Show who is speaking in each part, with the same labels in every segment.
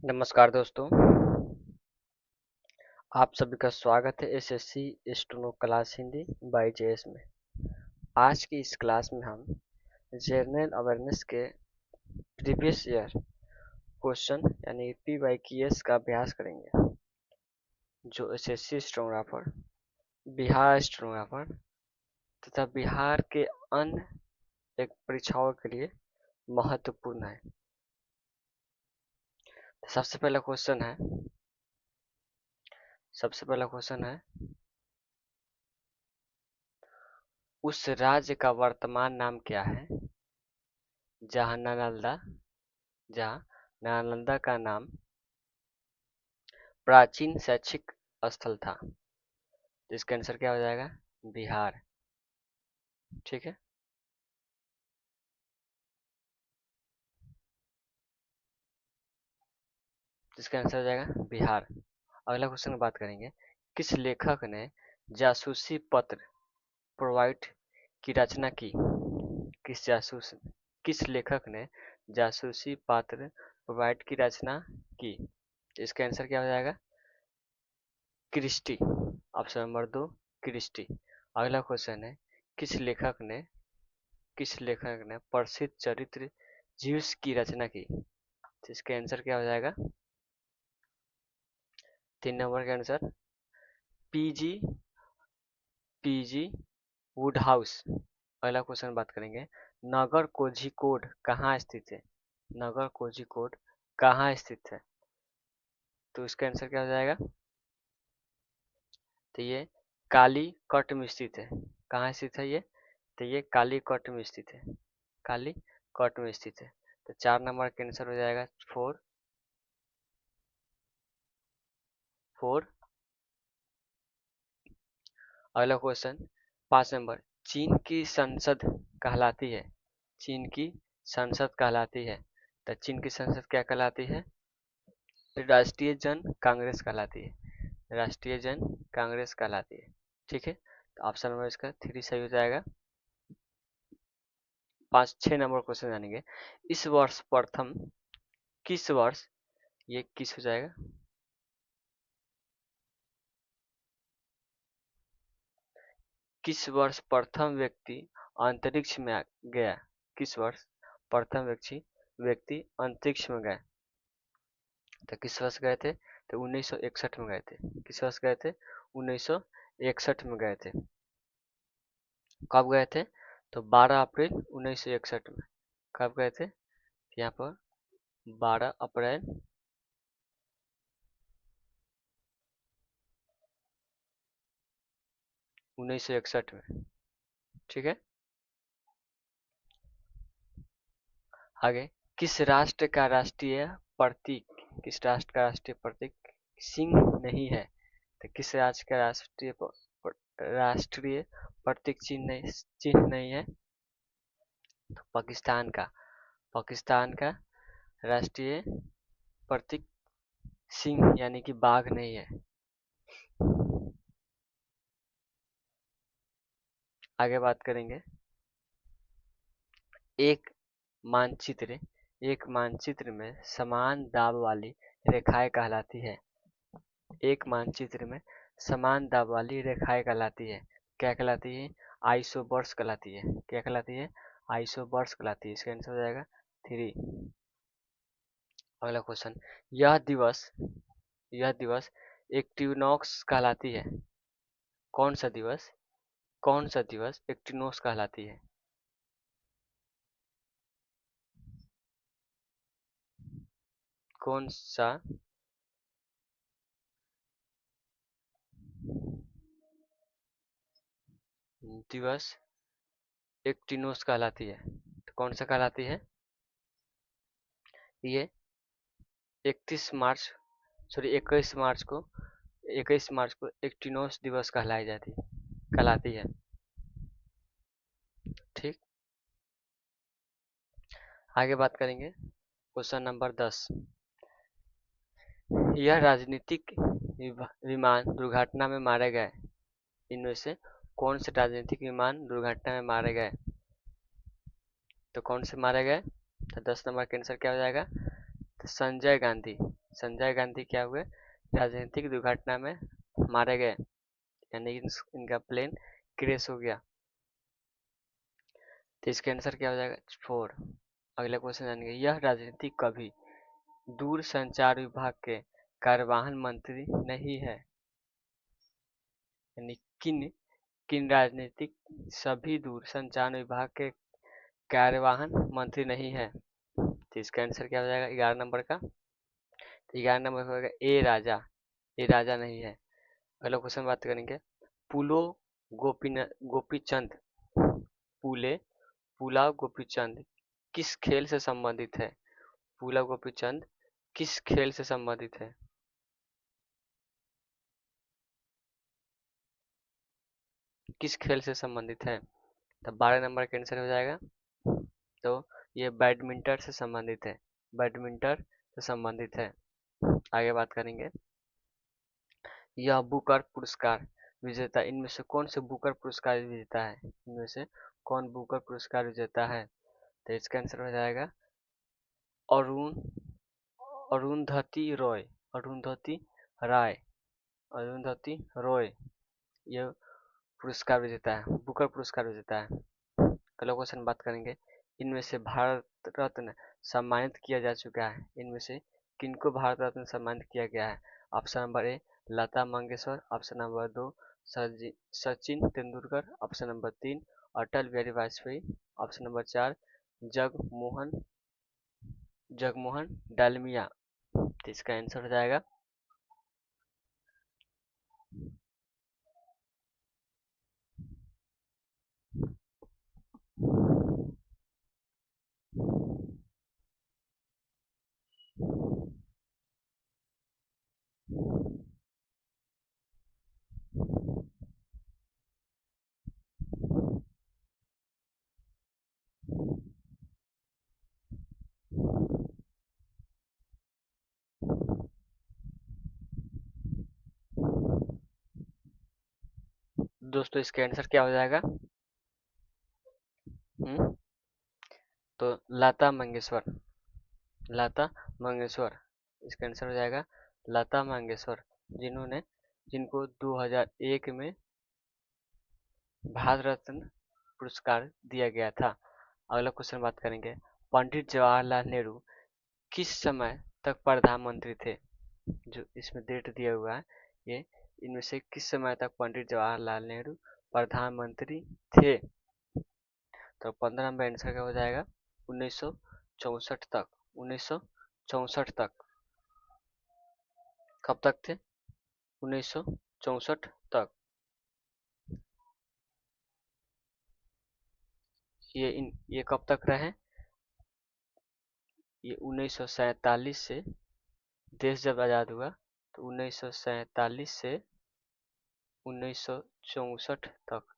Speaker 1: नमस्कार दोस्तों, आप सभी का स्वागत है SSC steno class Hindi by JS में। आज की इस क्लास में हम जनरल अवेयरनेस के प्रीवियस ईयर क्वेश्चन यानी पीवाईक्यूएस का अभ्यास करेंगे, जो एसएससी स्टेनोग्राफर, बिहार स्टेनोग्राफर तथा बिहार के अन्य एक परीक्षाओं के लिए महत्वपूर्ण है। सबसे पहला क्वेश्चन है उस राज्य का वर्तमान नाम क्या है जहाँ नालंदा का नाम प्राचीन शैक्षिक स्थल था। तो इसका आंसर क्या हो जाएगा? बिहार। ठीक है, तो इसका आंसर हो जाएगा बिहार। अगला क्वेश्चन की बात करेंगे, किस लेखक ने जासूसी पत्र प्रोवाइड की रचना की? किस लेखक ने जासूसी पत्र प्रोवाइड की रचना की? इसका आंसर क्या हो जाएगा? क्रिस्टी। Option number 2 Christie. अगला क्वेश्चन है, किस लेखक ने प्रसिद्ध चरित्र ज्यूस की रचना की? तो इसका आंसर क्या हो जाएगा? 3 नंबर का आंसर पीजी पीजी वुडहाउस। अगला क्वेश्चन बात करेंगे, नगर कोझिकोड कहाँ स्थित है? नगर कोझिकोड कहाँ स्थित है? तो इसका आंसर क्या हो जाएगा? तो ये कालीकट में स्थित है। कहाँ स्थित है ये? तो ये कालीकट में स्थित है। कालीकट में स्थित है। तो 4 नंबर का आंसर हो जाएगा 4 4। अगला क्वेश्चन 5 नंबर, चीन की संसद कहलाती है? चीन की संसद कहलाती है, तो चीन की संसद क्या कहलाती है? राष्ट्रीय जन कांग्रेस कहलाती है। राष्ट्रीय जन कांग्रेस कहलाती है। ठीक है, तो ऑप्शन नंबर इसका 3 सही हो जाएगा। 6 नंबर क्वेश्चन जानेंगे, इस वर्ष प्रथम किस वर्ष ये किस हो जाएगा? किस वर्ष प्रथम व्यक्ति अंतरिक्ष में गया? किस वर्ष प्रथम व्यक्ति अंतरिक्ष में गए? तो किस वर्ष गए थे? तो 1961 में गए थे। किस वर्ष गए थे? 1961 में गए थे। कब गए थे? तो 12 अप्रैल 1961 में। कब गए थे? यहाँ पर 12 अप्रैल 1961 में। ठीक है, आगे, किस राष्ट्र का राष्ट्रीय प्रतीक सिंह नहीं है? तो किस राज्य का राष्ट्रीय प्रतीक चिन्ह नहीं है? तो पाकिस्तान का राष्ट्रीय प्रतीक सिंह यानी कि बाघ नहीं है। आगे बात करेंगे, एक मानचित्र में समान दाब वाली रेखाएं कहलाती है। एक मानचित्र में समान दाब वाली रेखाएं कहलाती है। क्या कहलाती है? आइसोबर्स कहलाती है। क्या कहलाती है? आइसोबर्स कहलाती है। इसका आंसर हो जाएगा 3। अगला क्वेश्चन, यह दिवस यह दिवस इक्विनॉक्स कहलाती है। कौन सा दिवस इक्विनॉक्स कहलाती है? कौन सा दिवस इक्विनॉक्स कहलाती है? तो कौन सा कहलाती है? ये 21 मार्च को इक्विनॉक्स दिवस कहलाती है। ठीक, आगे बात करेंगे, क्वेश्चन नंबर 10, यह राजनीतिक विमान दुर्घटना में मारे गए इनमें से कौन से राजनीतिक विमान दुर्घटना में मारे गए? तो कौन से मारे गए? तो 10 नंबर का आंसर क्या हो जाएगा? तो संजय गांधी। संजय गांधी क्या हुए, राजनीतिक दुर्घटना में मारे गए, यानी इनका प्लेन क्रैश हो गया। तो इसका आंसर क्या हो जाएगा, 4। अगला क्वेश्चन जानेंगे, यह राजनीति कभी दूर संचार विभाग के कार्यवाहन मंत्री नहीं है, यानी किन किन राजनीतिक सभी दूर संचार विभाग के कार्यवाहन मंत्री नहीं है। तो इसका आंसर क्या हो जाएगा 11 नंबर का, तो 11 नंबर का होगा ए राजा, ए राजा नहीं है। अगला क्वेश्चन बात करेंगे, पुलो गोपीचंद पुले पुलाव गोपीचंद किस खेल से संबंधित है, पुलाव गोपीचंद किस खेल से संबंधित है। किस खेल से संबंधित है, तो 12 नंबर का आंसर हो जाएगा। तो ये बैडमिंटन से संबंधित है, बैडमिंटन से संबंधित है। आगे बात करेंगे, यह बुकर पुरस्कार विजेता इनमें से कौन से बुकर पुरस्कार विजेता है, इनमें से कौन बुकर पुरस्कार विजेता है। तो इसका आंसर हो जाएगा अरुण अरुंधति रॉय, अरुंधति राय, अरुंधति रॉय ये पुरस्कार विजेता है, बुकर पुरस्कार विजेता है। अगला क्वेश्चन बात करेंगे, इनमें से भारत रत्न सम्मानित किया जा चुका है, इनमें से किनको भारत रत्न सम्मानित किया गया है। Option number A Lata Mangeshkar, option number 2 Sachin Tendulkar, option number 3 Atal Bihari Vajpayee, option number 4 Jagmohan Jagmohan Dalmiya. तो इसका आंसर हो जाएगा दोस्तों, इसका आंसर क्या हो जाएगा। हम्म तो लता मंगेशकर, लता मंगेशकर इसका आंसर हो जाएगा लता मंगेशकर, जिन्होंने जिनको 2001 में भारत रत्न पुरस्कार दिया गया था। अगला क्वेश्चन बात करेंगे, पंडित जवाहरलाल नेहरू किस समय तक प्रधानमंत्री थे, जो इसमें डेट दिया हुआ है ये, इनमें से किस समय तक पंडित जवाहरलाल नेहरू प्रधानमंत्री थे। तो 15 नंबर आंसर क्या हो जाएगा 1964 तक, 1964 तक। कब तक थे, 1964 तक। ये कब तक रहे, ये 1947 से, देश जब आज़ाद हुआ तो 1947 से 1964 तक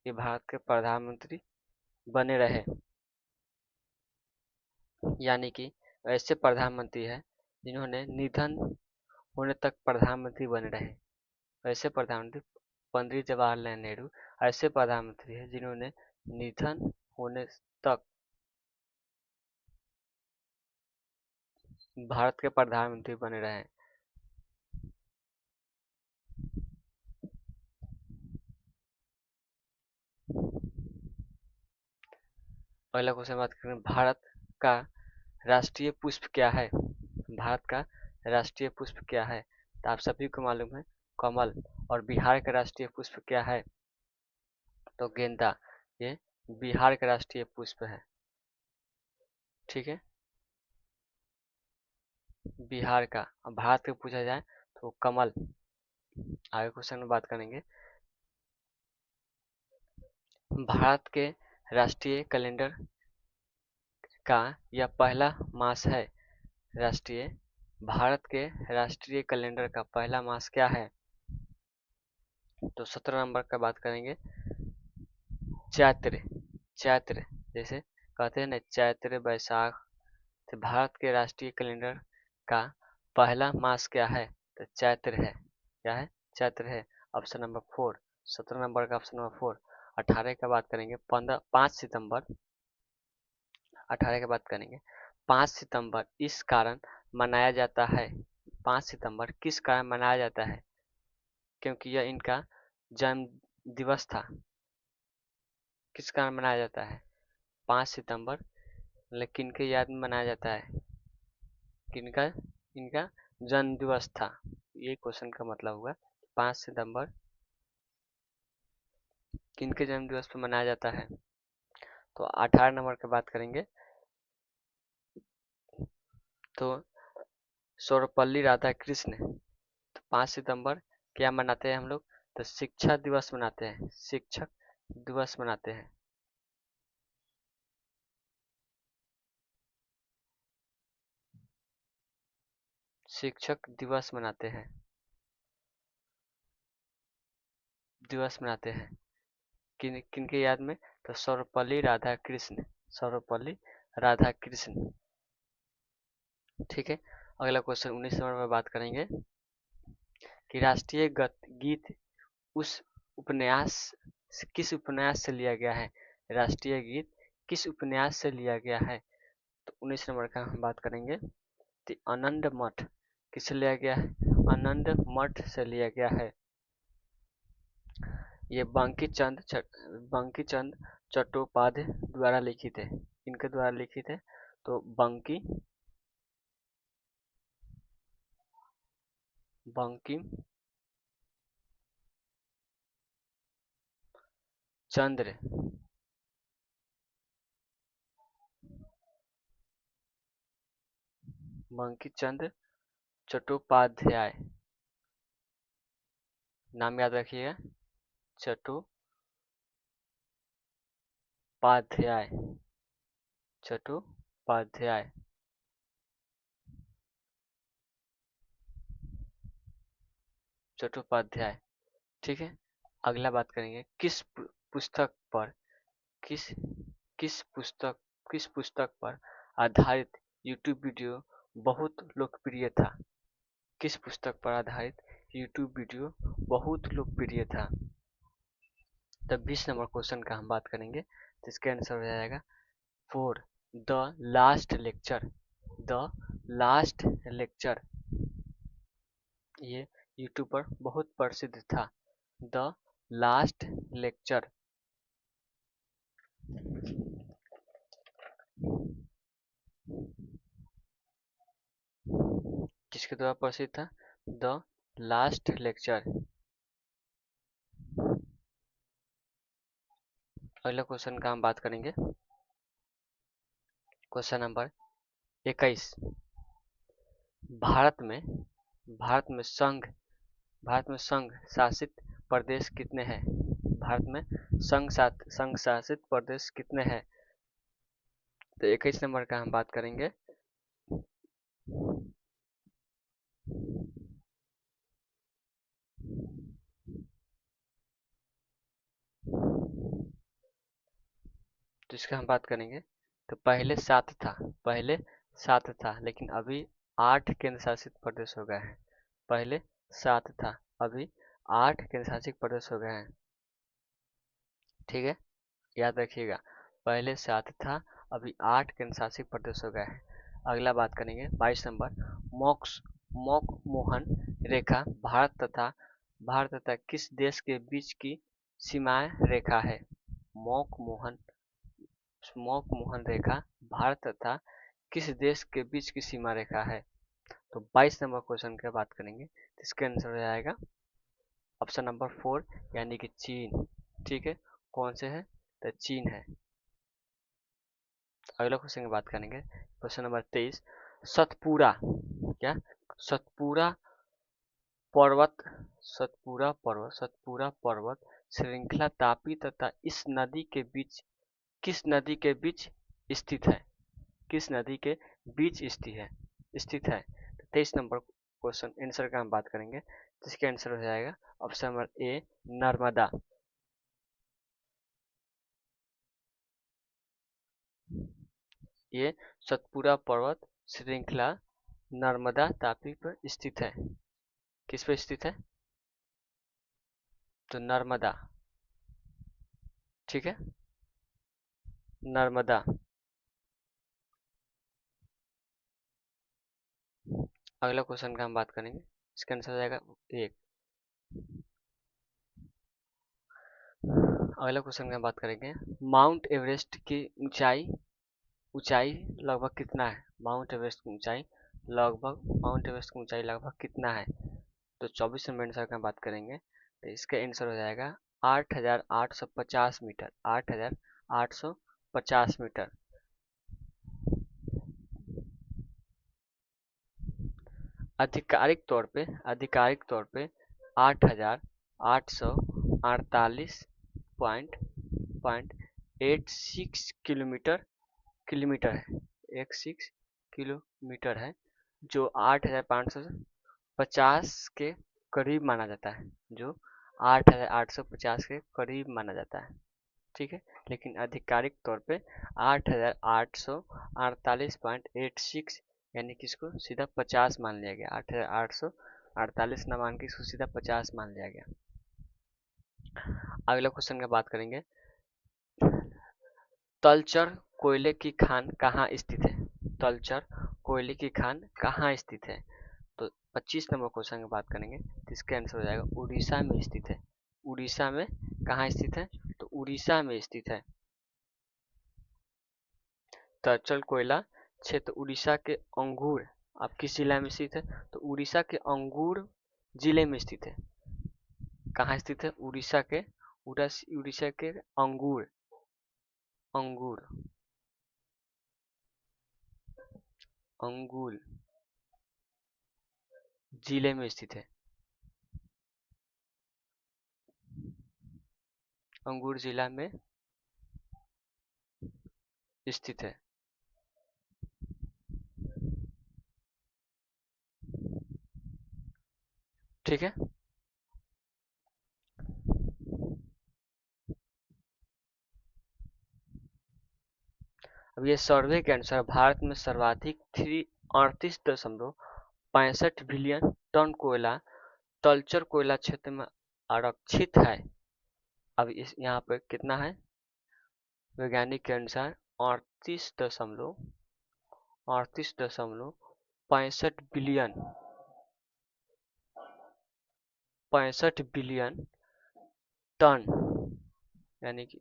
Speaker 1: ये भारत के प्रधानमंत्री बने रहे। यानी कि ऐसे प्रधानमंत्री हैं जिन्होंने निधन होने तक प्रधानमंत्री बने रहे। ऐसे प्रधानमंत्री पंडित जवाहरलाल नेहरू ऐसे प्रधानमंत्री हैं जिन्होंने निधन होने तक भारत के प्रधानमंत्री बने रहे। अगला क्वेश्चन बात करें, भारत का राष्ट्रीय पुष्प क्या है, भारत का राष्ट्रीय पुष्प क्या है। तो आप सभी को मालूम है कमल, और बिहार का राष्ट्रीय पुष्प क्या है, तो गेंदा। ये बिहार का राष्ट्रीय पुष्प है, ठीक है, बिहार का। अब भारत का पूछा जाए तो कमल। आगे क्वेश्चन में बात करेंगे, भारत के राष्ट्रीय कैलेंडर का यह पहला मास है, राष्ट्रीय भारत के राष्ट्रीय कैलेंडर का पहला मास क्या है। तो 17 नंबर का बात करेंगे, चैत्र, चैत्र जैसे कहते हैं ना चैत्र बैसाख। तो भारत के राष्ट्रीय कैलेंडर का पहला मास क्या है, तो चैत्र है, क्या है, चैत्र है। ऑप्शन नंबर 4, 17 नंबर का ऑप्शन नंबर 4। 18 का बात करेंगे, 5 सितंबर, 18 की बात करेंगे, 5 सितंबर इस कारण मनाया जाता है? 5 सितंबर किस कारण मनाया जाता है? क्योंकि यह इनका जन्म दिवस था। किस कारण मनाया जाता है 5 सितंबर? मतलब किनके याद में मनाया जाता है? किनका? इनका जन्म दिवस था। ये क्वेश्चन का मतलब हुआ 5 सितंबर किनके जन्म दिवस पर मनाया जाता है। तो 18 नंबर की बात करेंगे तो सर्वपल्ली राधाकृष्ण। तो 5 सितंबर क्या मनाते हैं हम लोग? तो शिक्षा दिवस मनाते हैं, शिक्षक दिवस मनाते हैं। शिक्षक दिवस मनाते हैं, दिवस मनाते हैं। किनके याद में? तो सर्वपल्ली राधाकृष्ण, सर्वपल्ली राधाकृष्ण। ठीक है। अगला क्वेश्चन 19 नंबर में बात करेंगे कि राष्ट्रीय गीत उस उपन्यास किस उपन्यास से लिया गया है? राष्ट्रीय गीत किस उपन्यास से लिया गया है? तो 19 नंबर का हम बात करेंगे द आनंद मठ किससे लिया गया है? आनंद मठ से लिया गया है। ये बंकी चंद चट्टोपाध्याय द्वारा लिखित है। इनके द्वारा लिखित है। तो बंकिम चंद्र बंकिम चंद्र चट्टोपाध्याय, नाम याद रखिएगा, चट्टोपाध्याय, चट्टोपाध्याय। चट्टोपाध्याय। ठीक है। अगला बात करेंगे पुस्तक पर किस किस पुस्तक किस पुस्तक पर आधारित यूट्यूब वीडियो बहुत लोकप्रिय था? किस पुस्तक पर आधारित यूट्यूब वीडियो बहुत लोकप्रिय था? तब 20 नंबर क्वेश्चन का हम बात करेंगे तो इसका आंसर हो जाएगा 4 the last lecture. The last lecture ये यूट्यूब पर बहुत प्रसिद्ध था। द लास्ट लेक्चर किसके द्वारा प्रसिद्ध था? The last lecture. अगला क्वेश्चन का हम बात करेंगे क्वेश्चन नंबर 21। भारत में भारत में संघ भारत में संघ शासित प्रदेश कितने हैं? भारत में संघ शासित प्रदेश कितने हैं? तो 21 नंबर का हम बात करेंगे तो इसका हम बात करेंगे तो पहले 7 था लेकिन अभी 8 केंद्र शासित प्रदेश हो गए हैं। पहले 7 था, अभी 8 केंद्र शासित प्रदेश हो गए हैं। ठीक है, याद रखिएगा, पहले 7 था, अभी 8 केंद्र शासित प्रदेश हो गए हैं। अगला बात करेंगे 22 नंबर मॉक्स मॉक मोहन रेखा भारत तथा किस देश के बीच की सीमाएं रेखा है? मॉक मोहन मोहन रेखा भारत तथा किस देश के बीच की सीमा रेखा है? तो 22 नंबर क्वेश्चन की बात करेंगे तो इसका आंसर हो जाएगा ऑप्शन नंबर 4 यानी कि चीन। ठीक है, कौन से है? तो चीन है। अगला क्वेश्चन की बात करेंगे क्वेश्चन नंबर 23। सतपुरा क्या सतपुरा पर्वत सतपुरा पर्वत श्रृंखला तापी तथा इस नदी के बीच किस नदी के बीच स्थित है? किस नदी के बीच स्थित है? तो 23 नंबर क्वेश्चन आंसर का हम बात करेंगे जिसके आंसर हो जाएगा ऑप्शन नंबर ए नर्मदा। ये सतपुरा पर्वत श्रृंखला नर्मदा तापी पर स्थित है। किस पर स्थित है? तो नर्मदा। ठीक है, नर्मदा। अगला क्वेश्चन का हम बात करेंगे, इसका आंसर हो जाएगा एक। अगला क्वेश्चन का हम बात करेंगे, माउंट एवरेस्ट की ऊंचाई ऊंचाई लगभग कितना है? माउंट एवरेस्ट की ऊंचाई लगभग कितना है? तो 24 नंबर आंसर का हम बात करेंगे, तो इसका आंसर हो जाएगा 8,850 मीटर। 8,850 मीटर। आधिकारिक तौर पे 8,848 पॉइंट पॉइंट 86 किलोमीटर किलोमीटर है, 86 किलोमीटर है, जो 8,550 के करीब माना जाता है, जो 8,850 के करीब माना जाता है। ठीक है, लेकिन आधिकारिक तौर पे 8,848.86, यानी कि इसको सीधा 50 मान लिया गया। 8,848 ना मान के इसको सीधा 50 मान लिया गया। अगला क्वेश्चन का बात करेंगे, तलचर कोयले की खान कहाँ स्थित है? तलचर कोयले की खान कहाँ स्थित है? तो 25 नंबर क्वेश्चन की बात करेंगे, तो इसका आंसर हो जाएगा उड़ीसा में स्थित है। उड़ीसा में कहाँ स्थित है? तो उड़ीसा में स्थित है। तलचर कोयला क्षेत्र उड़ीसा के अंगूर, अब किस जिला में स्थित है? तो उड़ीसा के अंगूर जिले में स्थित है। कहाँ स्थित है? उड़ीसा के अंगूर अंगूर अंगूर जिले में स्थित है। अंगूर जिला में स्थित है। ठीक है, अब ये सर्वे के अनुसार भारत में सर्वाधिक 38.65 बिलियन टन कोयला तलचर कोयला क्षेत्र में आरक्षित है। अब इस यहाँ पर कितना है? वैज्ञानिक के अनुसार 38.65 बिलियन 65 बिलियन टन, यानी कि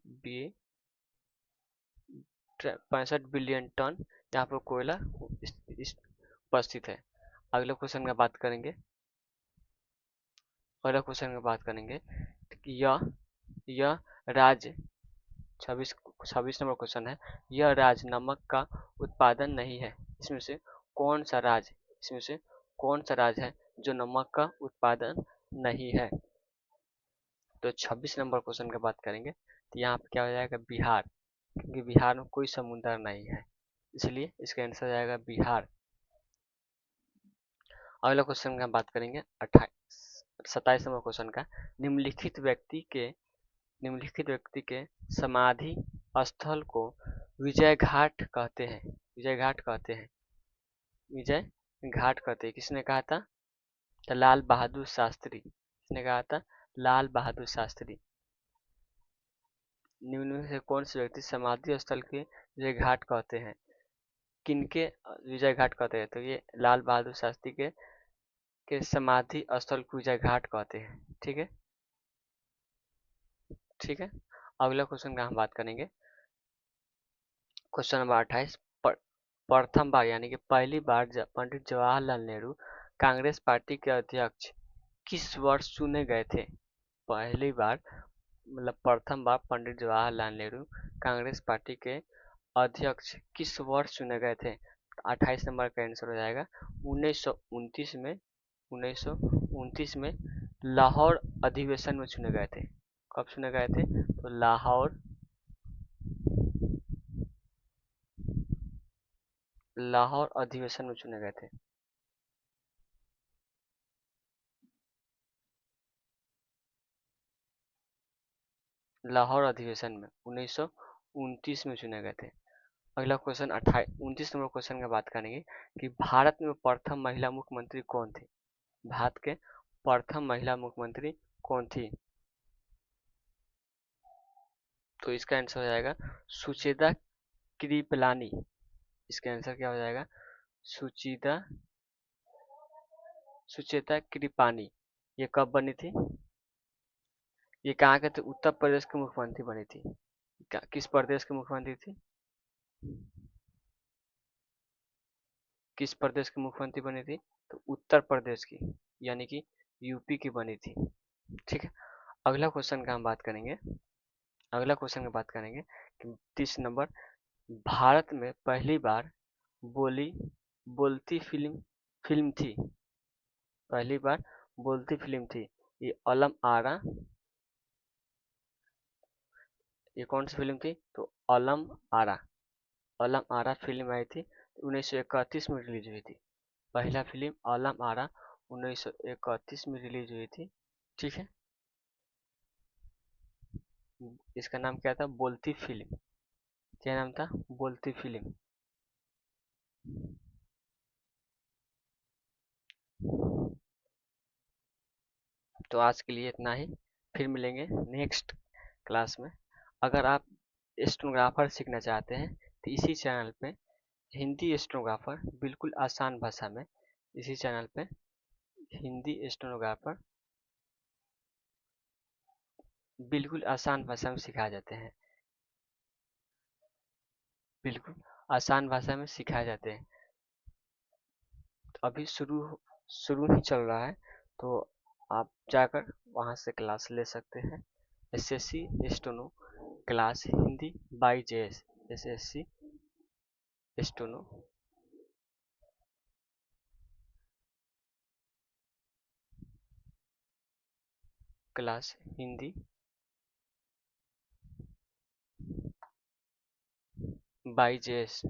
Speaker 1: 65 बिलियन टन यहाँ पर कोयला उपस्थित है। अगले क्वेश्चन का बात करेंगे, कि यह राज्य 26 नंबर क्वेश्चन है, यह राज्य नमक का उत्पादन नहीं है, इसमें से कौन सा राज्य है जो नमक का उत्पादन नहीं है? तो 26 नंबर क्वेश्चन की बात करेंगे, तो यहाँ पे क्या हो जाएगा? बिहार, क्योंकि बिहार में कोई समुद्र नहीं है, इसलिए इसका आंसर हो जाएगा बिहार। अगला क्वेश्चन का बात करेंगे 27 नंबर क्वेश्चन का, निम्नलिखित व्यक्ति के समाधि स्थल को विजय घाट कहते हैं। विजय घाट कहते हैं, किसने कहा था? तो लाल बहादुर शास्त्री। किसने कहा था? लाल बहादुर शास्त्री। निम्न में से कौन से व्यक्ति समाधि स्थल के विजय घाट कहते हैं? किनके विजय घाट कहते हैं? तो ये लाल बहादुर शास्त्री के समाधि स्थल को विजय घाट कहते हैं। ठीक है, ठीक है। अगला क्वेश्चन का हम बात करेंगे, क्वेश्चन नंबर 28, प्रथम बार यानी कि पहली बार पंडित जवाहरलाल नेहरू कांग्रेस पार्टी के अध्यक्ष किस वर्ष चुने गए थे? पहली बार मतलब प्रथम बार पंडित जवाहरलाल नेहरू कांग्रेस पार्टी के अध्यक्ष किस वर्ष चुने गए थे? 28 नंबर का आंसर हो जाएगा 1929 में लाहौर अधिवेशन में चुने गए थे। कब चुने गए थे? तो लाहौर अधिवेशन में चुने गए थे। लाहौर अधिवेशन में 1929 में चुने गए थे। अगला क्वेश्चन 29 नंबर क्वेश्चन की बात करेंगे, कि भारत में प्रथम महिला मुख्यमंत्री कौन थी? भारत के प्रथम महिला मुख्यमंत्री कौन थी? तो इसका आंसर हो जाएगा सुचेता कृपलानी। इसका आंसर क्या हो जाएगा? सुचिता सुचेता कृपानी ये कब बनी थी? ये कहाँ के थे? उत्तर प्रदेश के मुख्यमंत्री बनी थी। किस प्रदेश के मुख्यमंत्री थी? किस प्रदेश की मुख्यमंत्री बनी थी? तो उत्तर प्रदेश की, यानी कि यूपी की बनी थी। ठीक है। अगला क्वेश्चन का हम बात करेंगे। अगला क्वेश्चन की बात करेंगे कि 30 नंबर, भारत में पहली बार बोली बोलती फिल्म फिल्म थी। पहली बार बोलती फिल्म थी। ये अलम आरा। ये कौन सी फिल्म थी? तो अलम आरा। अलम आरा फिल्म आई थी, 1931 में रिलीज हुई थी। पहला फिल्म अलम आरा 1931 में रिलीज हुई थी। ठीक है। इसका नाम क्या था? बोलती फिल्म। क्या नाम था? बोलती फिल्म। तो आज के लिए इतना ही। फिर मिलेंगे नेक्स्ट क्लास में। अगर आप स्टेनोग्राफर सीखना चाहते हैं तो इसी चैनल पे हिंदी स्टेनोग्राफर बिल्कुल आसान भाषा में, इसी चैनल पे हिंदी स्टेनोग्राफर बिल्कुल आसान भाषा में सिखाए जाते हैं। बिल्कुल आसान भाषा में सिखाए जाते हैं। तो अभी शुरू शुरू ही चल रहा है, तो आप जाकर वहाँ से क्लास ले सकते हैं। SSC steno class Hindi by JS. SSC steno class Hindi by JS.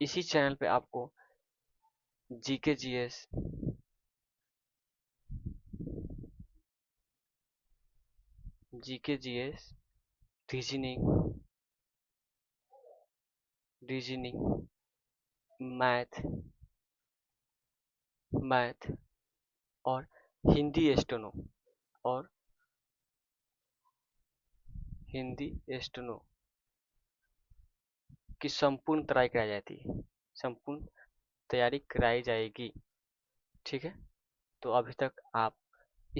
Speaker 1: इसी चैनल पे आपको GK GS, GK GS, reasoning, reasoning, math, math और हिंदी स्टेनो और हिंदी स्टेनो की संपूर्ण तैयारी कराई जाती है। संपूर्ण तैयारी कराई जाएगी। ठीक है। तो अभी तक आप